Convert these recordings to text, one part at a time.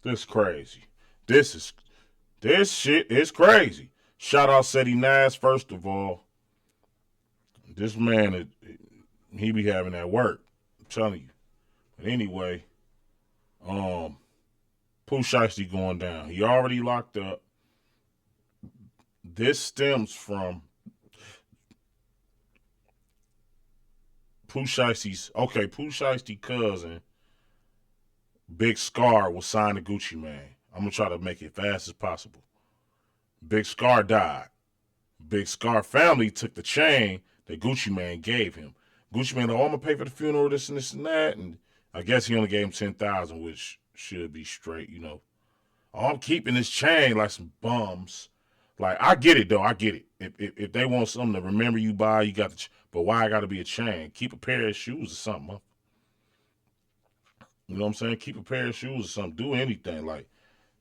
This crazy. This shit is crazy. Shout out Seti Nas, first of all. This man, he be having that work. I'm telling you. But anyway, Pooh Shiesty going down. He already locked up. This stems from Pooh Shiesty cousin, Big Scar, was signed to Gucci Mane. I'm going to try to make it fast as possible. Big Scar died. Big Scar family took the chain that Gucci Mane gave him. Gucci Mane, oh, I'm going to pay for the funeral, this and this and that. And I guess he only gave him $10,000, which should be straight, you know. Oh, I'm keeping this chain like some bums. Like, I get it, though. I get it. If they want something to remember you by, you got the but why I got to be a chain? Keep a pair of shoes or something, huh? You know what I'm saying? Keep a pair of shoes or something. Do anything. Like,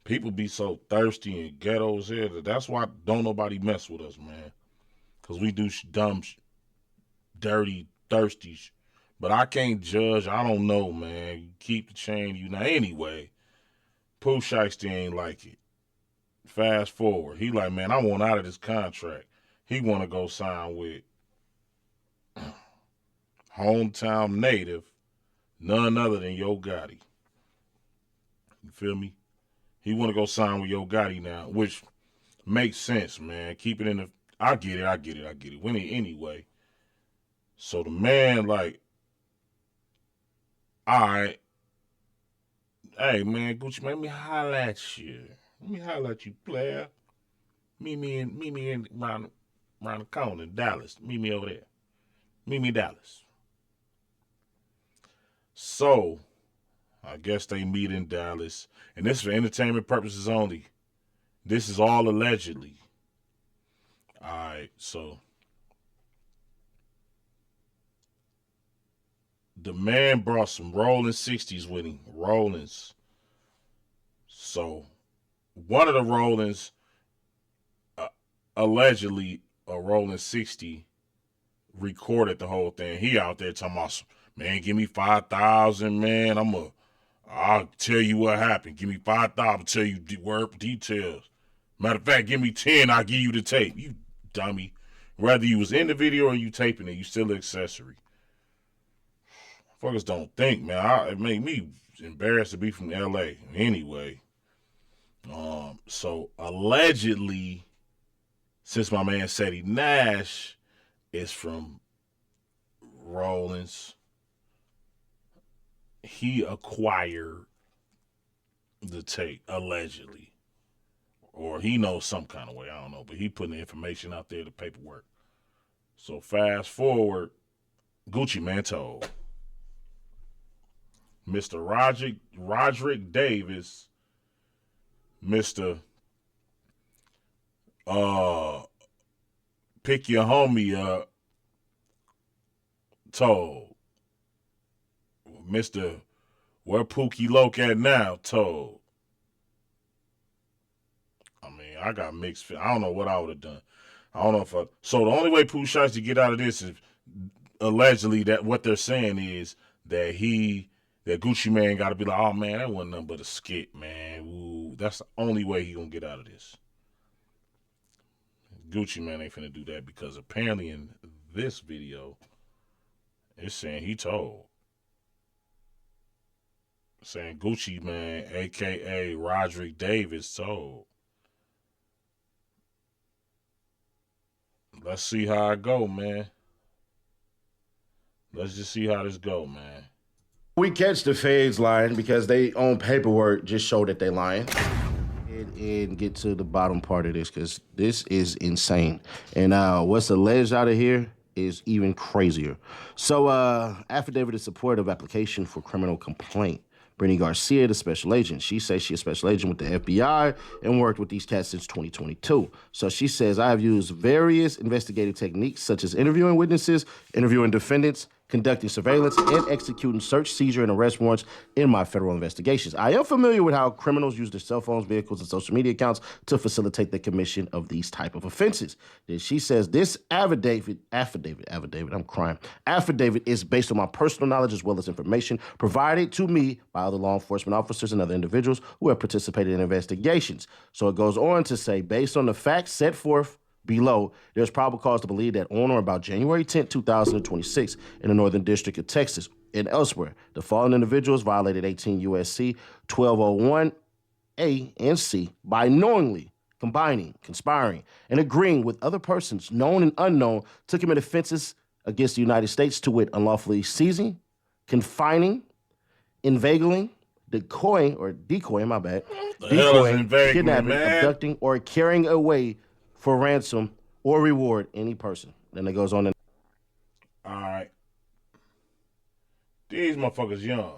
people be so thirsty and ghettos here. That's why don't nobody mess with us, man. Because we do dumb, dirty, thirsty. But I can't judge. I don't know, man. You keep the chain. You know. Anyway, Pooh Shiesty ain't like it. Fast forward. He like, man, I want out of this contract. He want to go sign with hometown native, none other than Yo Gotti. You feel me? He want to go sign with Yo Gotti now, which makes sense, man. Keep it in the... I get it. Anyway, so the man like, all right, hey, man, Gucci, man, let me holler at you. Let me holler at you, player. Meet me in around the corner in Dallas. Meet me over there. Meet me in Dallas. So, I guess they meet in Dallas. And this is for entertainment purposes only. This is all allegedly. Alright, so. The man brought some rolling 60s with him. Rollins. So, one of the Rollins, allegedly a Rolling 60, recorded the whole thing. He out there talking about, man, give me 5,000, man. I'll tell you what happened. Give me 5,000, I'll tell you word details. Matter of fact, give me 10, I'll give you the tape. You dummy. Whether you was in the video or you taping it, you still an accessory. Fuckers don't think, man. It made me embarrassed to be from LA. Anyway. So allegedly, since my man Seti Nash is from Rollins, he acquired the tape, allegedly. Or he knows some kind of way, I don't know, but he putting the information out there, the paperwork. So fast forward, Gucci Mane told Mr. Roderick Davis, Mr. Pick Your Homie Up, told Mr. Where Pookie Loke at now, told. I mean, I got mixed. I don't know what I would have done. I don't know if I. So the only way Pooh Shiesty get out of this is allegedly that what they're saying is that Gucci Mane got to be like, oh man, that wasn't nothing but a skit, man. Ooh, that's the only way he gonna get out of this. Gucci Mane ain't finna do that because apparently in this video, it's saying he told. Saying Gucci Mane, a.k.a. Roderick Davis, told. Let's see how it go, man. Let's just see how this go, man. We catch the feds lying because they own paperwork just show that they lying. And get to the bottom part of this because this is insane. And what's alleged out of here is even crazier. So affidavit in support of application for criminal complaint. Brittany Garcia, the special agent. She says she's a special agent with the FBI and worked with these cats since 2022. So she says, I have used various investigative techniques such as interviewing witnesses, interviewing defendants, conducting surveillance, and executing search, seizure, and arrest warrants in my federal investigations. I am familiar with how criminals use their cell phones, vehicles, and social media accounts to facilitate the commission of these type of offenses. Then she says this affidavit is based on my personal knowledge as well as information provided to me by other law enforcement officers and other individuals who have participated in investigations. So it goes on to say, based on the facts set forth below, there's probable cause to believe that on or about January 10, 2026, in the Northern District of Texas and elsewhere, the following individuals violated 18 U.S.C. 1201 A and C by knowingly combining, conspiring, and agreeing with other persons, known and unknown, to commit offenses against the United States, to wit, unlawfully seizing, confining, inveigling, decoying, kidnapping, abducting, or carrying away for ransom or reward any person. Then it goes on. All right. These motherfuckers young.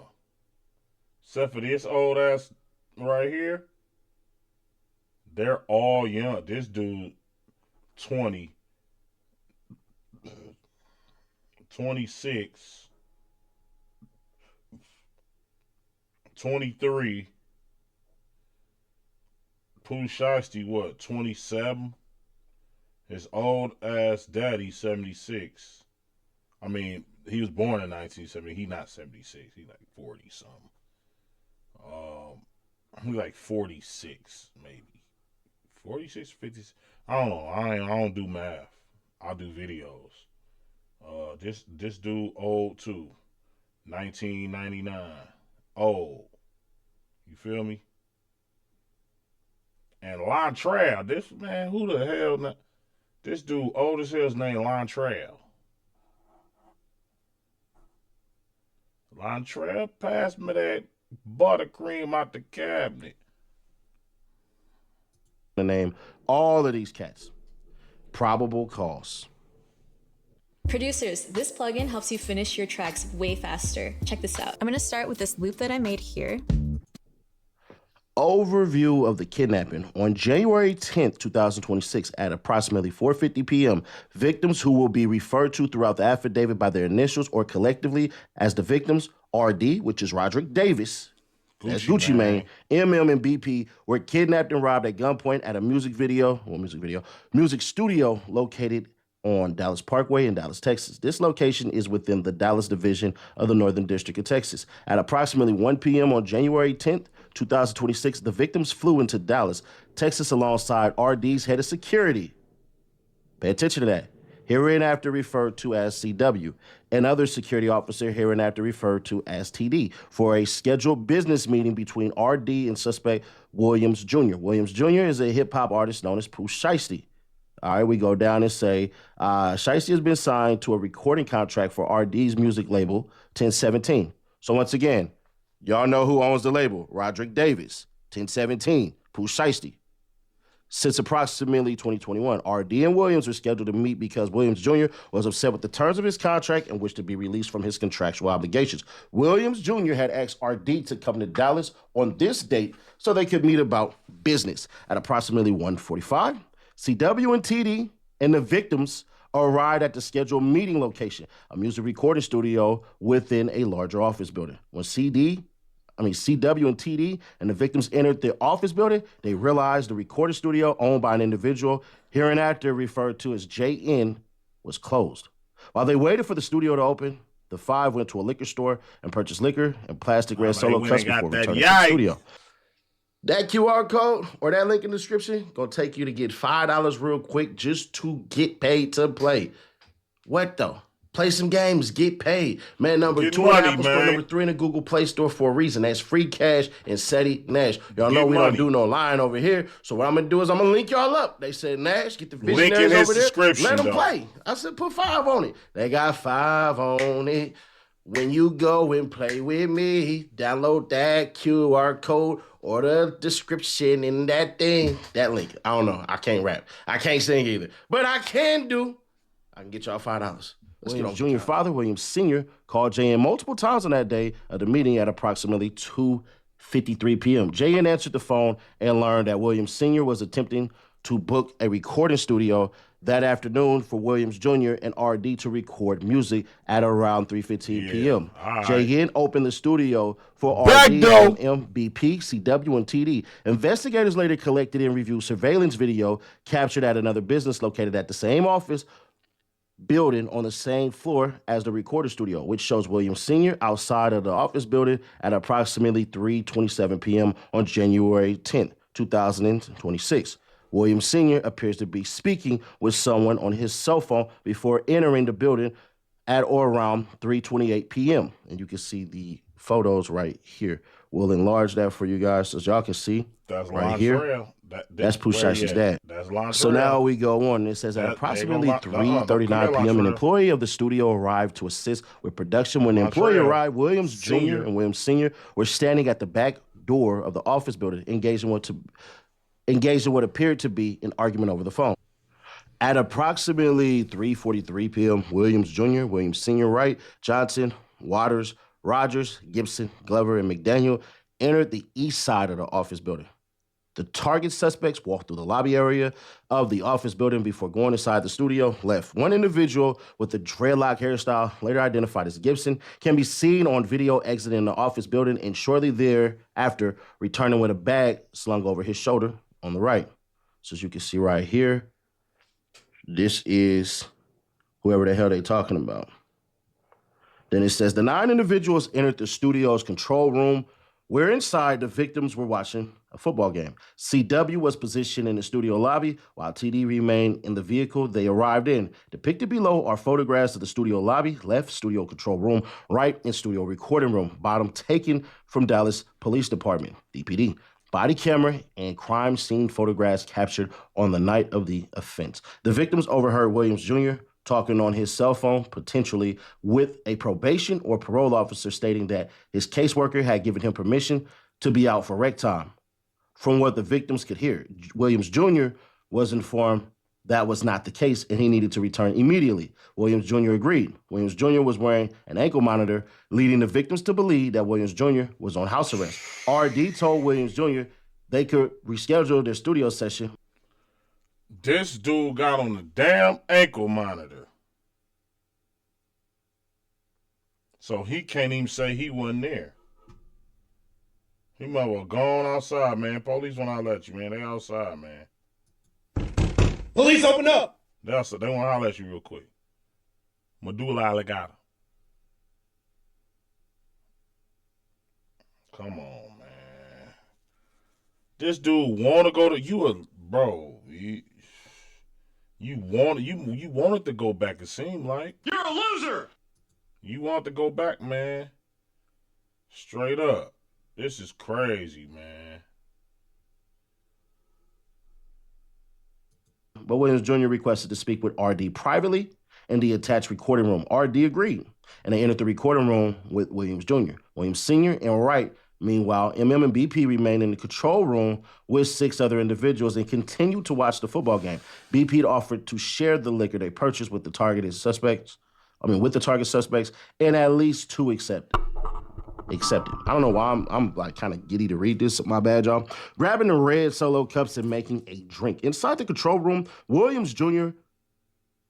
Except for this old ass right here. They're all young. This dude, 20, 26, 23. Pooh Shiesty, what, 27? His old ass daddy, 76. I mean, he was born in 1970. He not 76. He like 40 something. He like 46 maybe. 46, 50. I don't know. I don't do math. I do videos. This dude old too. 1999. Old. You feel me? And Lontrell, this man, who the hell? This dude old as hell's named Lontrell. Lontrell, pass me that buttercream out the cabinet. To name all of these cats. Probable cause. Producers, this plugin helps you finish your tracks way faster. Check this out. I'm gonna start with this loop that I made here. Overview of the kidnapping. On January 10th, 2026, at approximately 4:50 p.m., victims, who will be referred to throughout the affidavit by their initials or collectively as the victims, RD, which is Roderick Davis, that's Gucci Mane, MM, and BP, were kidnapped and robbed at gunpoint at a music studio located on Dallas Parkway in Dallas, Texas. This location is within the Dallas division of the Northern District of Texas. At approximately 1 p.m. on January 10th, 2026, the victims flew into Dallas, Texas, alongside RD's head of security. Pay attention to that. Hereinafter referred to as CW, and other security officer hereinafter referred to as TD, for a scheduled business meeting between RD and suspect Williams Jr. Williams Jr. is a hip-hop artist known as Pooh Shiesty. All right, we go down and say, Shiesty has been signed to a recording contract for RD's music label, 1017. So once again, y'all know who owns the label. Roderick Davis, 1017, Pooh Shiesty. Since approximately 2021, RD and Williams were scheduled to meet because Williams Jr. was upset with the terms of his contract and wished to be released from his contractual obligations. Williams Jr. had asked RD to come to Dallas on this date so they could meet about business. At approximately 1:45, CW and TD and the victims arrived at the scheduled meeting location, a music recording studio within a larger office building. When CW and TD and the victims entered the office building, they realized the recording studio, owned by an individual hereinafter referred to as JN, was closed. While they waited for the studio to open, the five went to a liquor store and purchased liquor and plastic red Solo cups before returning to the studio. That QR code or that link in the description gonna take you to get $5 real quick just to get paid to play. What though? Play some games, get paid. Man, number 2 in the Apple Store, number 3 in the Google Play Store for a reason. That's Free Cash and Seti Nash. Y'all know we don't do no lying over here. So what I'm gonna do is I'm gonna link y'all up. They said, Nash, get the visionaries over there. Let them play. I said, put 5 on it. They got 5 on it. When you go and play with me, download that QR code or the description in that thing. That link. I don't know. I can't rap. I can't sing either. But I can get y'all $5. Williams Jr. father, Williams Sr., called JN multiple times on that day of the meeting at approximately 2:53 p.m. JN answered the phone and learned that Williams Sr. was attempting to book a recording studio that afternoon for Williams Jr. and RD to record music at around 3:15 p.m. All Jay right. Yin opened the studio for Back RD, door. MMBP, CW, and TD. Investigators later collected and reviewed surveillance video captured at another business located at the same office building on the same floor as the recorder studio, which shows Williams Sr. outside of the office building at approximately 3:27 p.m. on January 10th, 2026. Williams Sr. appears to be speaking with someone on his cell phone before entering the building at or around 3:28 p.m. And you can see the photos right here. We'll enlarge that for you guys so y'all can see. That's right here. Lontrell. That's Pooh Shiesty's dad. That's Lontrell. So now we go on. It says at approximately 3:39 p.m., an employee of the studio arrived to assist with production. When the employee arrived, Williams Jr. and Williams Sr. were standing at the back door of the office building, engaged in what appeared to be an argument over the phone. At approximately 3:43 p.m., Williams Jr., Williams Sr., Wright, Johnson, Waters, Rogers, Gibson, Glover, and McDaniel entered the east side of the office building. The target suspects walked through the lobby area of the office building before going inside the studio, left. One individual with a dreadlock hairstyle, later identified as Gibson, can be seen on video exiting the office building and shortly thereafter returning with a bag slung over his shoulder on the right. So as you can see right here, this is whoever the hell they talking about. Then it says the 9 individuals entered the studio's control room where inside the victims were watching a football game. CW was positioned in the studio lobby while TD remained in the vehicle they arrived in. Depicted below are photographs of the studio lobby, left studio control room, right and studio recording room, bottom taken from Dallas Police Department, DPD. Body camera and crime scene photographs captured on the night of the offense. The victims overheard Williams Jr. talking on his cell phone, potentially with a probation or parole officer stating that his caseworker had given him permission to be out for rec time. From what the victims could hear, Williams Jr. was informed that was not the case and he needed to return immediately. Williams Jr. agreed. Williams Jr. was wearing an ankle monitor, leading the victims to believe that Williams Jr. was on house arrest. RD told Williams Jr. they could reschedule their studio session. This dude got on the damn ankle monitor. So he can't even say he wasn't there. He might well gone outside, man. Police won't holler at you, man. They outside, man. Police, open up! They want to holler at you real quick. Medulla oblongata. Come on, man. This dude want to go to bro. You wanted to go back. It seemed like You're a loser! you want to go back, man. Straight up, this is crazy, man. But Williams Jr. requested to speak with RD privately in the attached recording room. RD agreed, and they entered the recording room with Williams Jr. Williams Sr. and Wright. Meanwhile, MM and BP remained in the control room with 6 other individuals and continued to watch the football game. BP offered to share the liquor they purchased with the target suspects, and at least 2 accepted. I don't know why I'm like kind of giddy to read this. My bad, y'all. Grabbing the red solo cups and making a drink. Inside the control room, Williams Jr.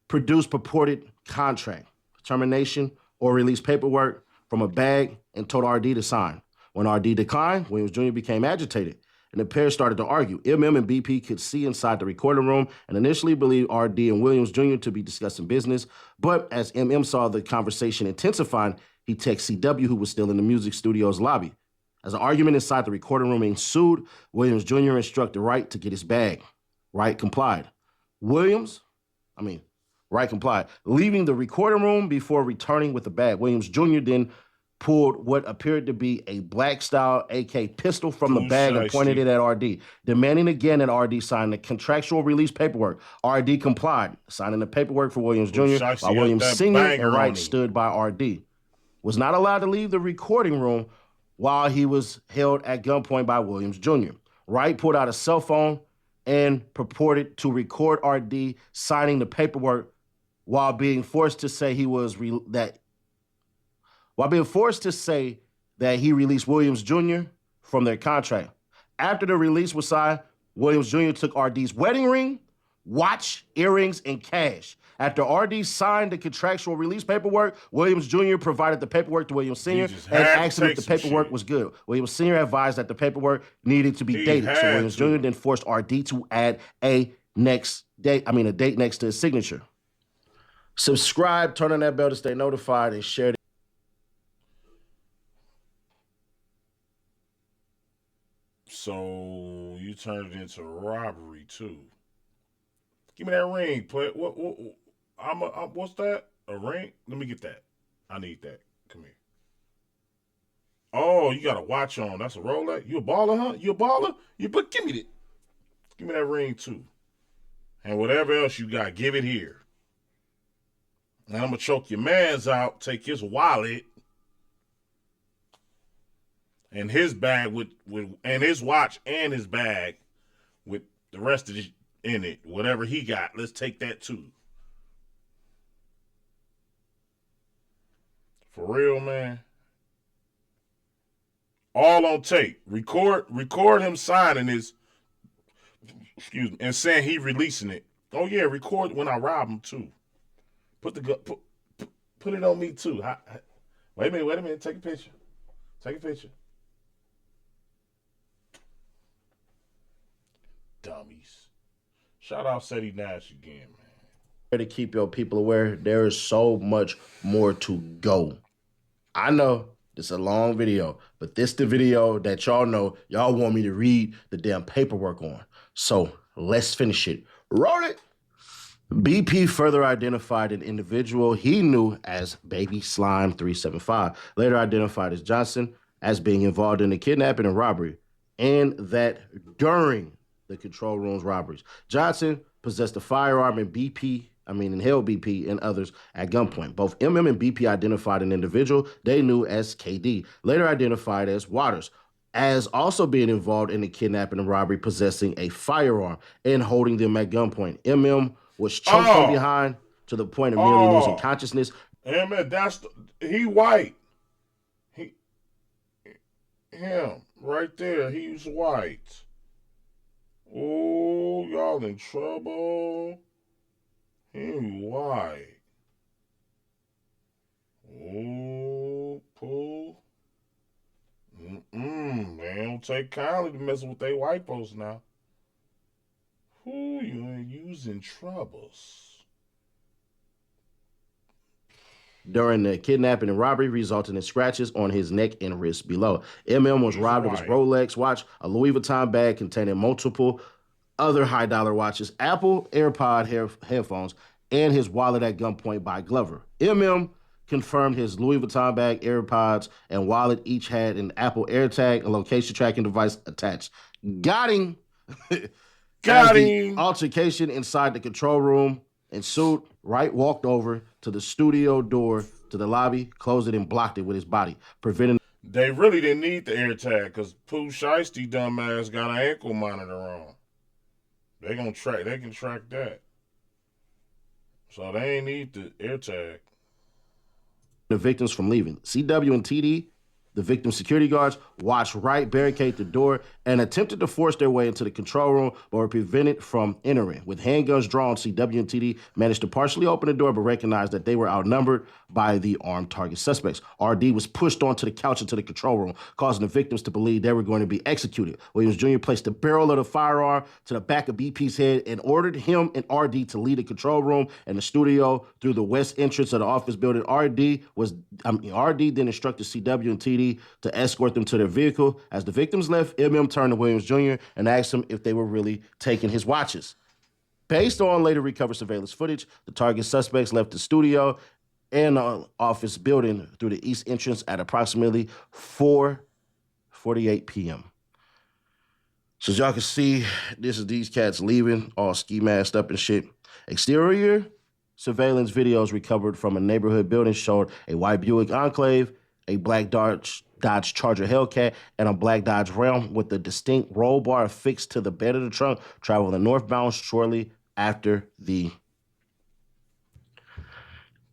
produced purported contract, termination, or release paperwork from a bag and told RD to sign. When RD declined, Williams Jr. became agitated, and the pair started to argue. MM and BP could see inside the recording room and initially believed RD and Williams Jr. to be discussing business, but as MM saw the conversation intensifying, he texted CW, who was still in the music studio's lobby. As an argument inside the recording room ensued, Williams Jr. instructed Wright to get his bag. Wright complied. Wright complied, leaving the recording room before returning with the bag. Williams Jr. then pulled what appeared to be a black-style AK pistol from the bag and pointed it at RD, demanding again that RD sign the contractual release paperwork. RD complied, signing the paperwork for Williams Jr., while Williams Sr. and Wright stood by RD. Was not allowed to leave the recording room while he was held at gunpoint by Williams Jr. Wright pulled out a cell phone and purported to record RD signing the paperwork while being forced to say that he released Williams Jr. from their contract. After the release was signed, Williams Jr. took RD's wedding ring, watch, earrings, and cash. After RD signed the contractual release paperwork, Williams Jr. provided the paperwork to Williams Sr. and asked him if the paperwork was good. Williams Sr. advised that the paperwork needed to be dated. So Williams Jr. then forced RD to add a date next to his signature. Subscribe, turn on that bell to stay notified, and share. So you turned it into robbery too. Give me that ring, play. What's that? A ring? Let me get that. I need that. Come here. Oh, you got a watch on. That's a Rolex. You a baller, huh? You a baller? But give me that. Give me that ring too. And whatever else you got, give it here. And I'm gonna choke your man's out, take his wallet and his bag with and his watch and his bag with the rest of it in it. Whatever he got, let's take that too. For real, man. All on tape. Record him signing his, and saying he releasing it. Oh yeah, record when I rob him too. Put it on me too. Wait a minute. Take a picture. Dummies. Shout out Seti Nash again, man. To keep your people aware, there is so much more to go. I know this is a long video, but this the video that y'all know y'all want me to read the damn paperwork on. So let's finish it. Roll it. BP further identified an individual he knew as Baby Slime 375, later identified as Johnson, as being involved in the kidnapping and robbery, and that during the control room's robberies, Johnson possessed a firearm and held BP and others at gunpoint. Both MM and BP identified an individual they knew as KD, later identified as Waters, as also being involved in the kidnapping and robbery, possessing a firearm and holding them at gunpoint. MM was choked from behind to the point of nearly losing consciousness. Man, he white. Him right there. He's white. Oh, y'all in trouble. He white. Oh, Pooh. They don't take kindly to messing with they white folks now. Who you ain't using troubles? During the kidnapping and robbery, resulting in scratches on his neck and wrists below. MM was robbed of his Rolex watch, a Louis Vuitton bag containing multiple other high-dollar watches, Apple AirPod headphones, and his wallet at gunpoint by Glover. MM confirmed his Louis Vuitton bag, AirPods, and wallet each had an Apple AirTag, a location tracking device attached. Got him. Altercation inside the control room ensued. Wright walked over to the studio door to the lobby, closed it, and blocked it with his body, preventing. They really didn't need the AirTag because Pooh Shiesty dumbass got an ankle monitor on. They can track that. So they ain't need the AirTag. The victims from leaving. CW and TD, the victim security guards, watched Wright barricade the door and attempted to force their way into the control room, but were prevented from entering. With handguns drawn, CW and TD managed to partially open the door, but recognized that they were outnumbered by the armed target suspects. RD was pushed onto the couch into the control room, causing the victims to believe they were going to be executed. Williams Jr. placed the barrel of the firearm to the back of BP's head and ordered him and RD to leave the control room and the studio through the west entrance of the office building. RD then instructed CW and TD to escort them to their vehicle. As the victims left, MM turned to Williams Jr. and asked him if they were really taking his watches. Based on later recovered surveillance footage, the target suspects left the studio and office building through the east entrance at approximately 4:48 p.m. So as y'all can see, this is these cats leaving, all ski masked up and shit. Exterior surveillance videos recovered from a neighborhood building showed a white Buick Enclave, a black Dodge Charger Hellcat, and a black Dodge Ram with a distinct roll bar affixed to the bed of the trunk, traveling northbound shortly after the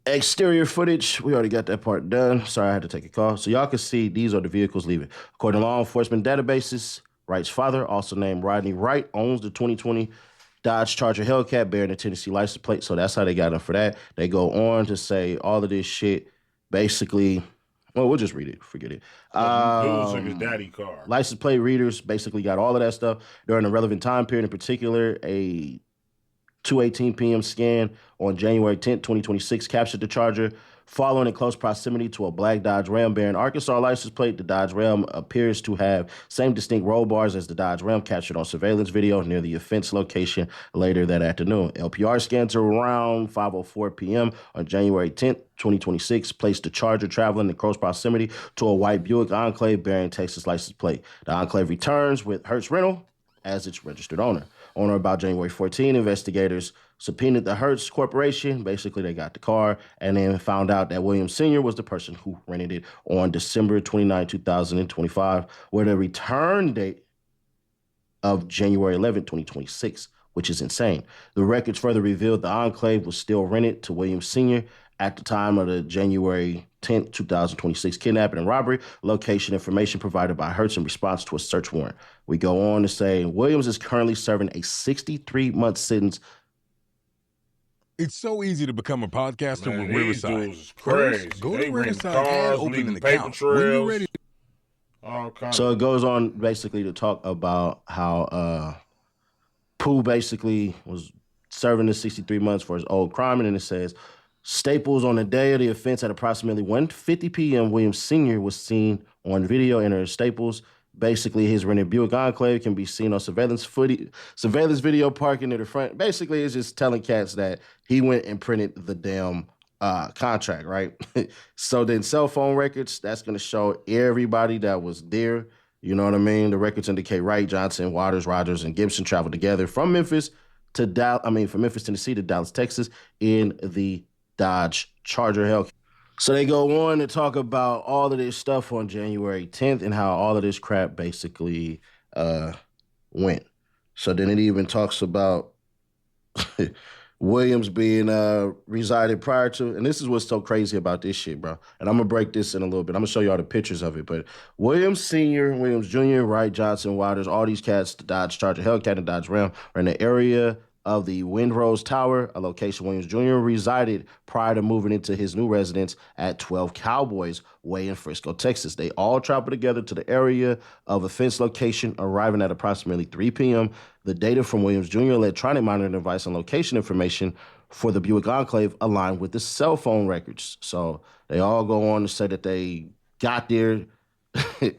exterior footage. We already got that part done. Sorry, I had to take a call. So y'all can see these are the vehicles leaving. According to law enforcement databases, Wright's father, also named Rodney Wright, owns the 2020 Dodge Charger Hellcat bearing the Tennessee license plate. So that's how they got him for that. They go on to say all of this shit basically. Well, we'll just read it. Forget it. Dude took his daddy car. License plate readers basically got all of that stuff during the relevant time period. In particular, a 2:18 p.m. scan on January 10th, 2026 captured the Charger following in close proximity to a black Dodge Ram bearing Arkansas license plate. The Dodge Ram appears to have same distinct roll bars as the Dodge Ram captured on surveillance video near the offense location later that afternoon. LPR scans around 5:04 p.m. on January 10th, 2026 placed the Charger traveling in close proximity to a white Buick Enclave bearing Texas license plate. The Enclave returns with Hertz Rental as its registered owner. On or about January 14, investigators subpoenaed the Hertz Corporation. Basically, they got the car and then found out that Williams Sr. was the person who rented it on December 29, 2025, with a return date of January 11, 2026, which is insane. The records further revealed the Enclave was still rented to Williams Sr. at the time of the January 10th, 2026 kidnapping and robbery. Location information provided by Hertz in response to a search warrant. We go on to say Williams is currently serving a 63-month sentence. It's so easy to become a podcaster Man, with these Riverside. dudes is crazy. First, go They to renting Riverside cars, and open leaving an paper account. When you're trails. ready, All kinds So of it goes on basically to talk about how Pooh basically was serving the 63 months for his old crime, and then it says, Staples on the day of the offense at approximately 1:50 p.m., Williams Sr. was seen on video entering Staples. Basically, his rented Buick Enclave can be seen on surveillance video parking near the front. Basically, it's just telling cats that he went and printed the damn contract, right? So then cell phone records, that's going to show everybody that was there. You know what I mean? The records indicate Wright, Johnson, Waters, Rogers, and Gibson traveled together from Memphis, Tennessee to Dallas, Texas in the Dodge Charger Hellcat. So they go on to talk about all of this stuff on January 10th and how all of this crap basically went. So then it even talks about Williams being resided prior to, and this is what's so crazy about this shit, bro. And I'm gonna break this in a little bit. I'm gonna show you all the pictures of it. But Williams Sr., Williams Jr., Wright, Johnson, Waters, all these cats, the Dodge Charger Hellcat and Dodge Ram, are in the area of the Windrose Tower, a location Williams Jr. resided prior to moving into his new residence at 12 Cowboys Way in Frisco, Texas. They all traveled together to the area of offense location, arriving at approximately 3 p.m. The data from Williams Jr. electronic monitoring device and location information for the Buick Enclave aligned with the cell phone records. So they all go on to say that they got there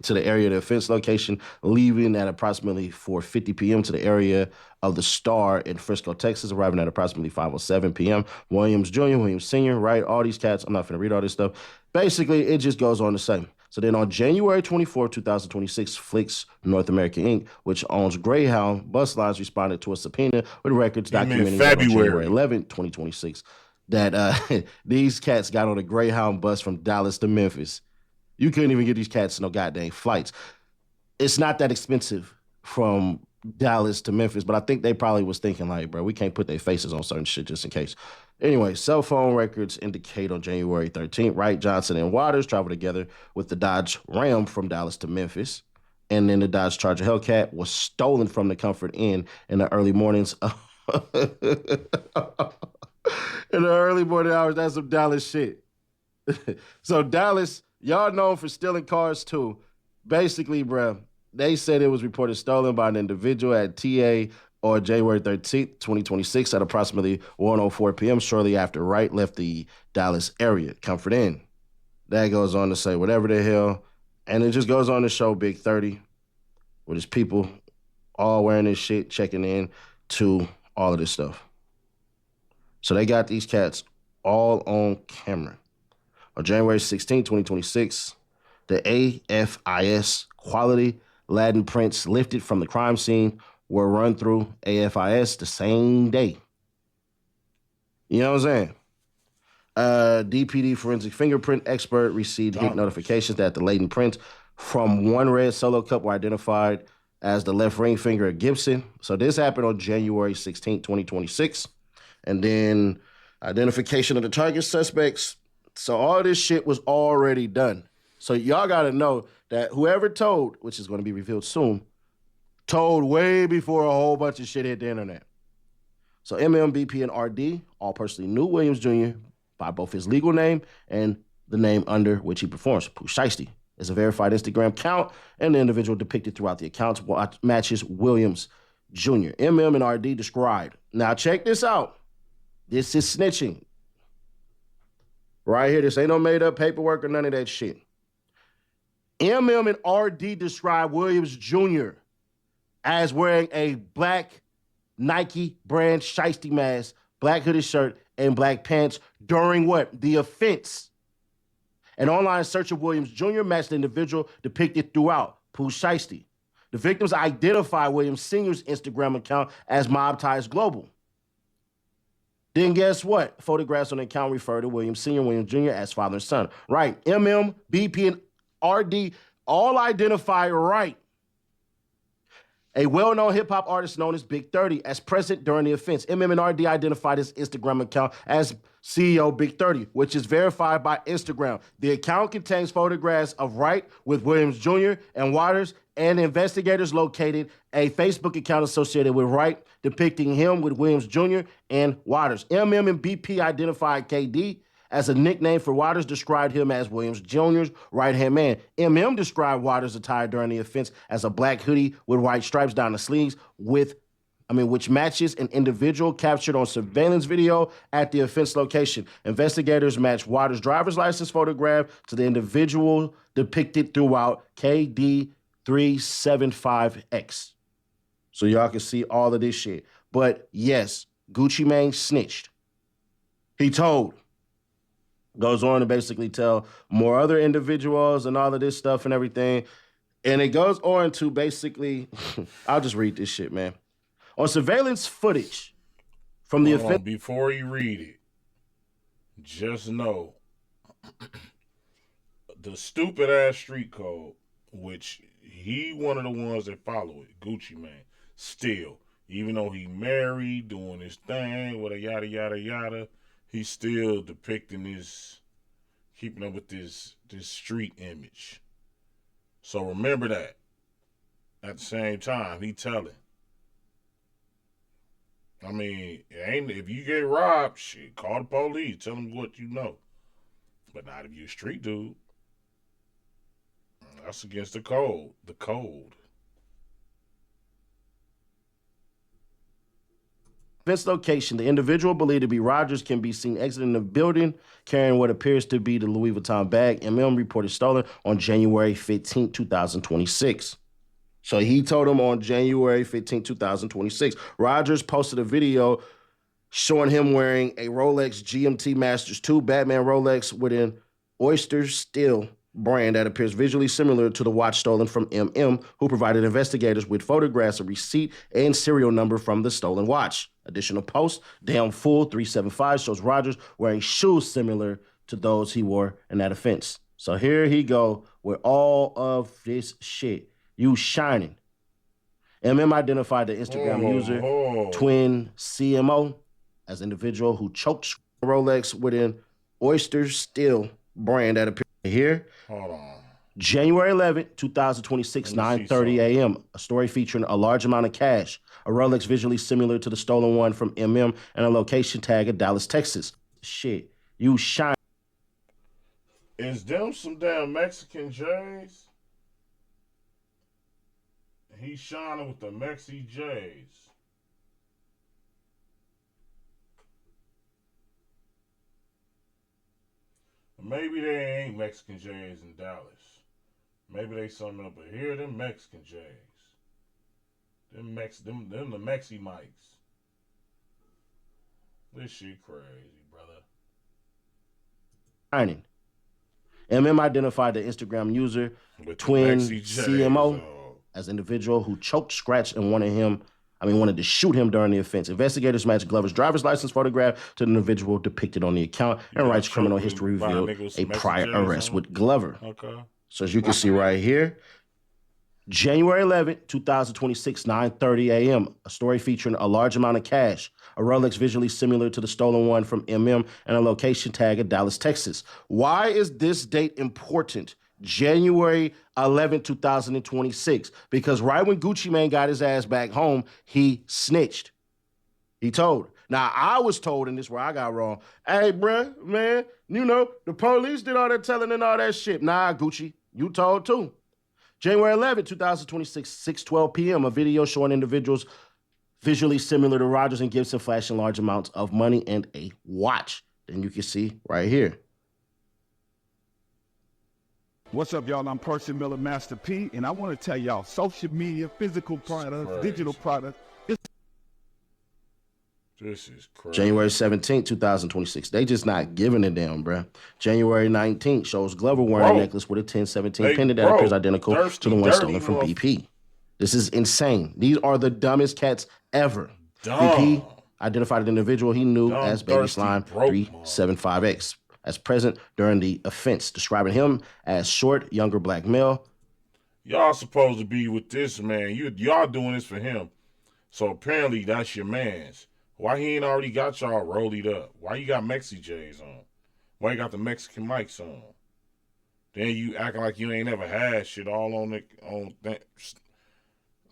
to the area of the offense location, leaving at approximately 4:50 p.m. to the area of the Star in Frisco, Texas, arriving at approximately 5:07 p.m. Williams Jr., Williams Sr., right? All these cats, I'm not going to read all this stuff. Basically, it just goes on to say. So then on January 24, 2026, Flix North America, Inc., which owns Greyhound Bus Lines, responded to a subpoena with records documenting on January 11, 2026, that these cats got on a Greyhound bus from Dallas to Memphis. You couldn't even get these cats no goddamn flights. It's not that expensive from Dallas to Memphis, but I think they probably was thinking like, bro, we can't put their faces on certain shit just in case. Anyway, cell phone records indicate on January 13th, Wright, Johnson, and Waters traveled together with the Dodge Ram from Dallas to Memphis. And then the Dodge Charger Hellcat was stolen from the Comfort Inn in the early mornings. In the early morning hours, that's some Dallas shit. So Dallas, y'all known for stealing cars too. Basically, bruh, they said it was reported stolen by an individual at TA on January 13th, 2026 at approximately 1:04 p.m. shortly after Wright left the Dallas area, Comfort Inn. That goes on to say whatever the hell. And it just goes on to show Big 30 with his people all wearing this shit, checking in to all of this stuff. So they got these cats all on camera. On January 16, 2026, the AFIS quality Latin prints lifted from the crime scene were run through AFIS the same day. You know what I'm saying? DPD forensic fingerprint expert received hit notifications that the latent prints from one red Solo Cup were identified as the left ring finger of Gibson. So this happened on January 16, 2026. And then identification of the target suspects. So all this shit was already done. So y'all got to know that whoever told, which is going to be revealed soon, told way before a whole bunch of shit hit the internet. So MM, BP, and RD all personally knew Williams Jr. by both his legal name and the name under which he performs. Pooh Shiesty is a verified Instagram account, and the individual depicted throughout the accounts matches Williams Jr. MM and RD described. Now check this out. This is snitching. Right here, this ain't no made up paperwork or none of that shit. MM and RD describe Williams Jr. as wearing a black Nike brand shiesty mask, black hooded shirt, and black pants during what? The offense. An online search of Williams Jr. matched the individual depicted throughout, Pooh Shiesty. The victims identify Williams Sr.'s Instagram account as Mob Ties Global. Then guess what? Photographs on the account refer to Williams Sr. and Williams Jr. as father and son. Right. MM, BP, and RD all identify right a well-known hip-hop artist known as Big 30 as present during the offense. MM and RD identified his Instagram account as CEO Big 30, which is verified by Instagram. The account contains photographs of Wright with Williams Jr. and Waters, and investigators located a Facebook account associated with Wright depicting him with Williams Jr. and Waters. MM and BP identified KD as a nickname for Waters, described him as Williams Jr.'s right-hand man. MM described Waters' attire during the offense as a black hoodie with white stripes down the sleeves which matches an individual captured on surveillance video at the offense location. Investigators matched Waters' driver's license photograph to the individual depicted throughout KD375X. So y'all can see all of this shit. But yes, Gucci Mane snitched. He told. Goes on to basically tell more other individuals and all of this stuff and everything. And it goes on to basically, I'll just read this shit, man. On surveillance footage from the offense. Before you read it, just know the stupid ass street code, which he one of the ones that follow it, Gucci Mane, still, even though he married, doing his thing, with a yada yada yada, he's still depicting this, keeping up with this street image. So remember that. At the same time, he telling. I mean, if you get robbed, shit, call the police. Tell them what you know. But not if you're a street dude. That's against the code. The code. This location, the individual believed to be Rogers can be seen exiting the building carrying what appears to be the Louis Vuitton bag. MM reported stolen on January 15, 2026. So he told him on January 15, 2026. Rogers posted a video showing him wearing a Rolex GMT Masters 2 Batman Rolex with an oyster steel brand that appears visually similar to the watch stolen from MM, who provided investigators with photographs, a receipt, and serial number from the stolen watch. Additional post, Damn Fool 375 shows Rogers wearing shoes similar to those he wore in that offense. So here he go with all of this shit. You shining. MM identified the Instagram user, Twin CMO, as an individual who choked Rolex with an oyster steel brand that appears here. Hold on. January 11, 2026, 9:30 a.m. A story featuring a large amount of cash, a Rolex visually similar to the stolen one from MM, and a location tag of Dallas, Texas. Shit, you shine. Is them some damn Mexican J's? He's shining with the Mexi J's. Maybe they ain't Mexican J's in Dallas. Maybe they something up here. Them Mexican J's. Them the Mexi mics. This shit crazy, brother. Shining. MM identified the Instagram user, With Twin the Mexi J's, CMO, as an individual who choked, scratched, and wanted to shoot him during the offense. Investigators matched Glover's driver's license photograph to the individual depicted on the account, and Wright's criminal history revealed a prior arrest with Glover. Okay. So as you can see right here, January 11, 2026, 9:30 a.m., a story featuring a large amount of cash, a Rolex visually similar to the stolen one from MM, and a location tag of Dallas, Texas. Why is this date important? January 11, 2026. Because right when Gucci Mane got his ass back home, he snitched. He told. Now, I was told, and this is where I got wrong, hey, bruh, man, you know, the police did all that telling and all that shit. Nah, Gucci, you told too. January 11, 2026, 6:12 p.m., a video showing individuals visually similar to Rogers and Gibson flashing large amounts of money and a watch. Then you can see right here. What's up, y'all? I'm Percy Miller, Master P, and I want to tell y'all, social media, physical products, digital products. This is crazy. January 17th, 2026. They just not giving a damn, bruh. January 19th shows Glover wearing a necklace with a 1017 pendant that appears identical to the one stolen from BP. This is insane. These are the dumbest cats ever. BP identified an individual he knew as Baby Slime 375X as present during the offense, describing him as short, younger black male. Y'all supposed to be with this man. Y'all doing this for him. So apparently that's your man's. Why he ain't already got y'all rolled up? Why you got Mexi J's on? Why you got the Mexican mics on? Then you acting like you ain't never had shit all on that.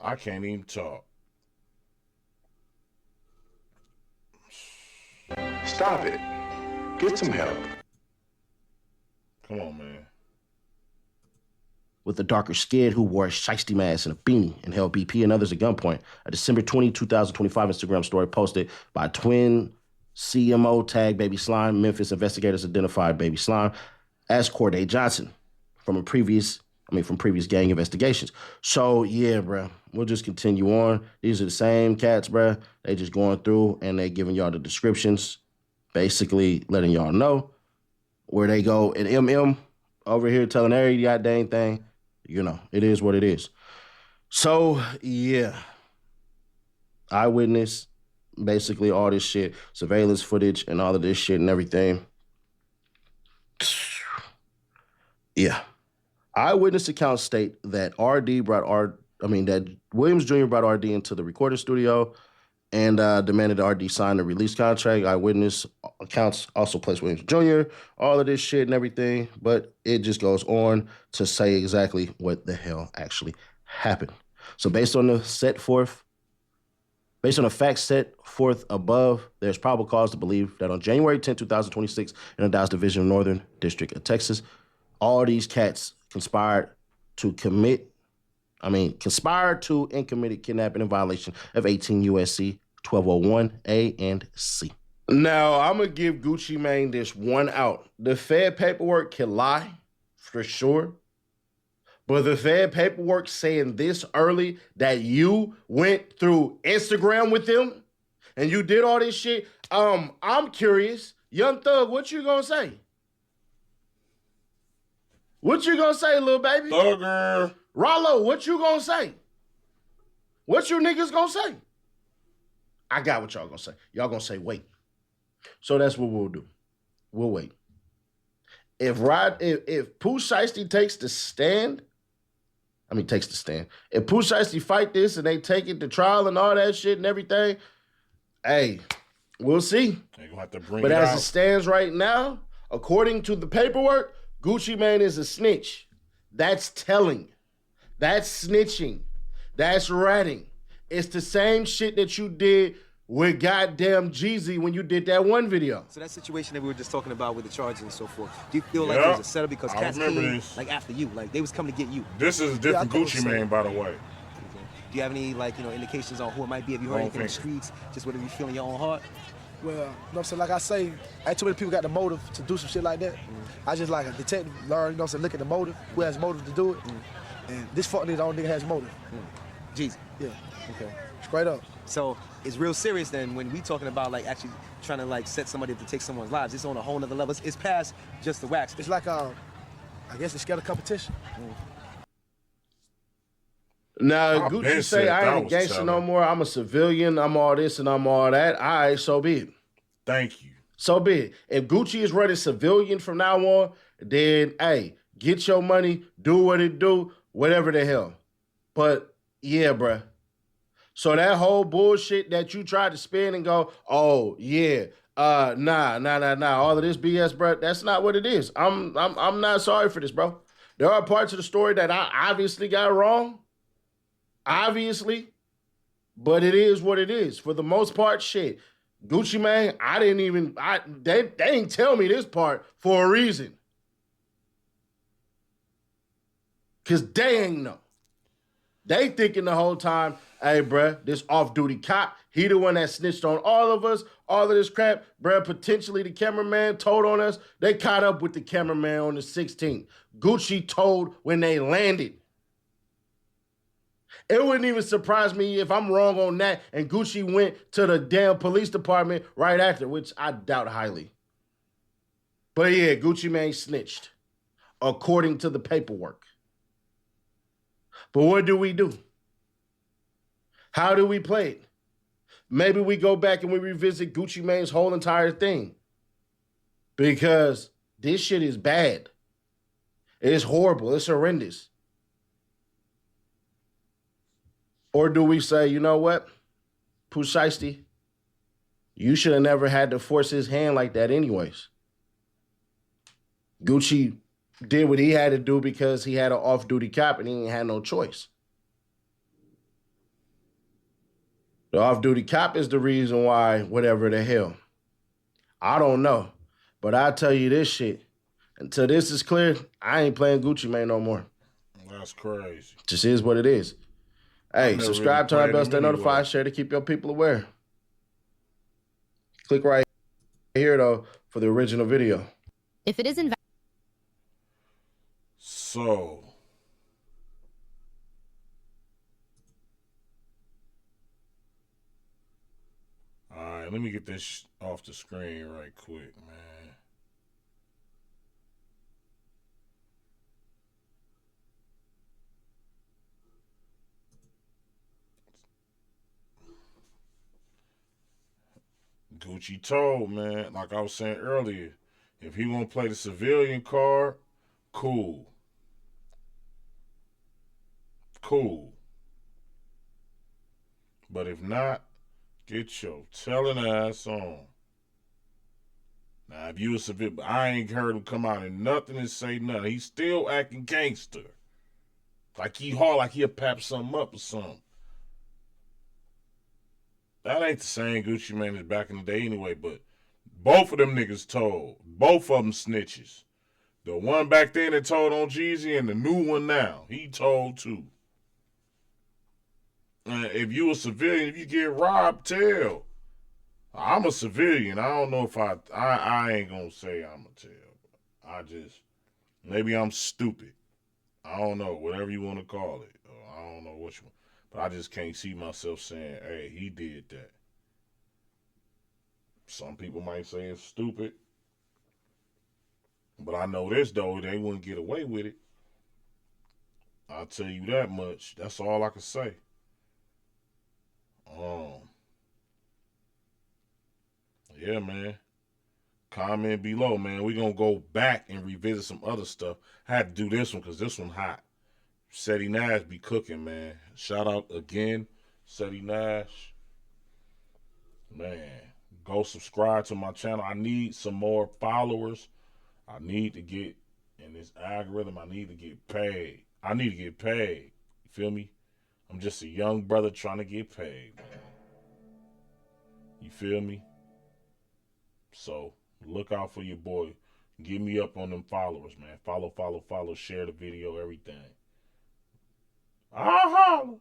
I can't even talk. Stop it. Get some help. Come on, man. With a darker skid who wore a shiesty mask and a beanie and held BP and others at gunpoint. A December 20, 2025 Instagram story posted by twin CMO tag Baby Slime. Memphis investigators identified Baby Slime as Corday Johnson from previous gang investigations. So yeah, bro, we'll just continue on. These are the same cats, bro. They just going through and they giving y'all the descriptions, basically letting y'all know where they go. And MM over here telling every goddamn thing. You know, it is what it is. So, yeah. Eyewitness, basically all this shit, surveillance footage and all of this shit and everything. Yeah. Eyewitness accounts state that that Williams Jr. brought RD into the recording studio and demanded RD sign the release contract. Eyewitness accounts also placed Williams Jr., all of this shit and everything, but it just goes on to say exactly what the hell actually happened. So based on the facts set forth above, there's probable cause to believe that on January 10, 2026, in the Dallas Division of Northern District of Texas, all these cats conspired to and committed kidnapping in violation of 18 U.S.C. 1201 A and C. Now, I'm going to give Gucci Mane this one out. The Fed paperwork can lie, for sure. But the Fed paperwork saying this early that you went through Instagram with them and you did all this shit, I'm curious. Young Thug, what you going to say? What you going to say, little baby? Thugger. Rollo, what you going to say? What you niggas going to say? I got what y'all gonna say. Y'all gonna say, wait. So that's what we'll do. We'll wait. If Pooh Shiesty takes the stand, if Pooh Shiesty fight this and they take it to trial and all that shit and everything, hey, we'll see. They gonna have to bring but it as out. It stands right now, according to the paperwork, Gucci Mane is a snitch. That's telling. That's snitching. That's ratting. It's the same shit that you did with goddamn Jeezy when you did that one video. So that situation that we were just talking about with the charges and so forth, do you feel like it was a setup because cats came like after you, like they was coming to get you? This is a different Gucci Mane, by the way. Okay. Do you have any indications on who it might be? Have you heard anything in the streets? Just whatever you feel in your own heart? Well, you know what I'm saying? Like I say, ain't too many people got the motive to do some shit like that. I just like a detective, learn, you know what I'm saying, look at the motive, who has motive to do it. And this fuck nigga, the only nigga has motive. Jeezy. Yeah. Okay. Straight up. So it's real serious then when we talking about like actually trying to like set somebody to take someone's lives. It's on a whole nother level. It's past just the wax. It's like I guess it's scared of competition. Now Gucci say I ain't a gangster no more. I'm a civilian. I'm all this and I'm all that. All right, so be it. Thank you. So be it. If Gucci is running civilian from now on, then hey, get your money, do what it do, whatever the hell. But yeah, bruh. So that whole bullshit that you tried to spin and go, oh yeah, nah. All of this BS, bro. That's not what it is. I'm not sorry for this, bro. There are parts of the story that I obviously got wrong. Obviously. But it is what it is. For the most part, shit. Gucci Mane, they didn't tell me this part for a reason. Cause they ain't know. They thinking the whole time, hey, bruh, this off-duty cop, he the one that snitched on all of us, all of this crap. Bruh, potentially the cameraman told on us. They caught up with the cameraman on the 16th. Gucci told when they landed. It wouldn't even surprise me if I'm wrong on that and Gucci went to the damn police department right after, which I doubt highly. But yeah, Gucci Mane snitched, according to the paperwork. But what do? How do we play it? Maybe we go back and we revisit Gucci Mane's whole entire thing. Because this shit is bad. It's horrible. It's horrendous. Or do we say, you know what? Pooh Shiesty, you should have never had to force his hand like that anyways. Gucci did what he had to do because he had an off-duty cop and he ain't had no choice. The off-duty cop is the reason why, whatever the hell. I don't know. But I'll tell you this shit. Until this is clear, I ain't playing Gucci Mane no more. That's crazy. Just is what it is. Hey, subscribe, turn on bells, stay notified, share to keep your people aware. Click right here, though, for the original video. If it isn't So, all right, let me get this off the screen right quick, man. Gucci told, man, like I was saying earlier, if he want to play the civilian card, cool. Cool. But if not, get your telling ass on. Now, if you a civilian, I ain't heard him come out and nothing and say nothing. He's still acting gangster. Like he hard, like he'll pap something up or something. That ain't the same Gucci Mane as back in the day anyway, but both of them niggas told. Both of them snitches. The one back then that told on Jeezy and the new one now. He told too. If you a civilian, if you get robbed, tell. I'm a civilian. I don't know if I ain't gonna say I'm a tell. I just, maybe I'm stupid. I don't know, whatever you want to call it. I don't know what you want. But I just can't see myself saying, hey, he did that. Some people might say it's stupid. But I know this, though, they wouldn't get away with it. I'll tell you that much. That's all I can say. Yeah, man. Comment below, man. We're going to go back and revisit some other stuff. I had to do this one because this one hot. Seti Nash be cooking, man. Shout out again, Seti Nash. Man, go subscribe to my channel. I need some more followers. I need to get in this algorithm. I need to get paid. I need to get paid. You feel me? I'm just a young brother trying to get paid, man. You feel me? So, look out for your boy. Get me up on them followers, man. Follow, share the video, everything. I'll holler.